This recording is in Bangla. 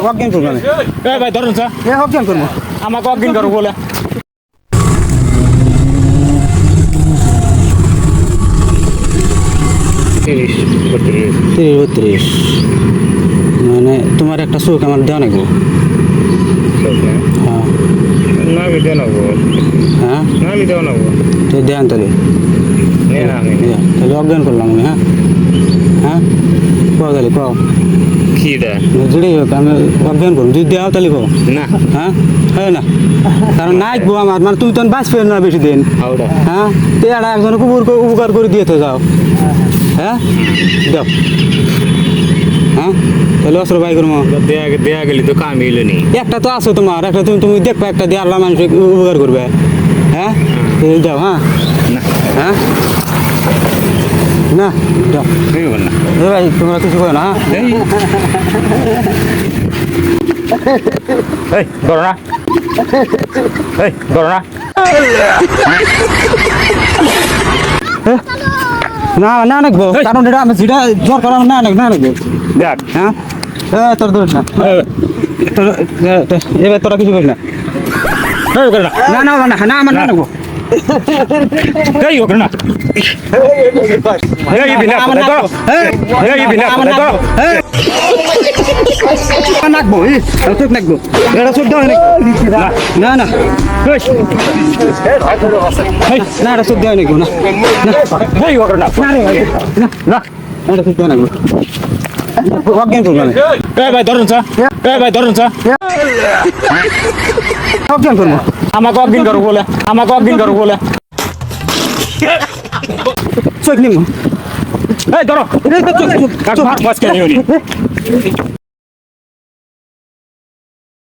অজ্ঞান করবো আমি। ভাই ধরুন স্যার, অজ্ঞান করবো আমাকে অজ্ঞান করো বলে। 30-32 মানে তোমার একটা চোখ আমার দেওয়া নাকবো। হ্যাঁ না ভিডিও নেবো, হ্যাঁ না ভিডিও নেবো, তো দেন তাহলে আমি অজ্ঞান করলাম আমি। হ্যাঁ হ্যাঁ কও তাহলে কও কি দেয় যেটাই হোক আমি অজ্ঞান করুন যদি দেওয়া তাহলে কও। না হ্যাঁ হ্যাঁ না কারণ নাচবো আমার মানে তুমি তখন বাঁচবে না বেশি দিন। আউডা হ্যাঁ তো এটা একজন উপকার করে দিয়ে তো যাও। হ্যাঁ দাও হ্যাঁ তাহলে অস্ত্র বাই করবো। দেয়া গেলি তো কাম এলো নি। একটা তো আছো তোমার, একটা তুমি দেখবে একটা দিয়ে আল্লাহ মানুষ উপকার করবে। হ্যাঁ এই যাও। হ্যাঁ না হ্যাঁ না যাও না এ ভাই তোমরা কিছু করো না। এই ধরো না, এই ধরো না। না না নাকবো কারণ এটা আমি যেটা জ্বর করা না না নাকবো। দেখ হ্যাঁ তোর দোষ না। এবার তোরা কিছু করিস না। না না না না আমার না নাকবো। এই ওকে না, এই বিনা আমার ধরো, এই বিনা ধরো, নাকবো চোখ নাকবো এটা চোখ দেওয়া না না না এটা চোখ দেওয়া নাকবো না এই ওকে না, না রে ভাই না এটা চোখ দেওয়া নাকবো অজ্ঞান করবো আমি। এই ভাই ধরুন স্যার, এই ভাই ধরুন স্যার, অজ্ঞান করবো আমাকে অজ্ঞান করো বলে, আমাকে অজ্ঞান করো বলে। চোখ নিবো এই ধরো, চোখ কাক মার বাস কেন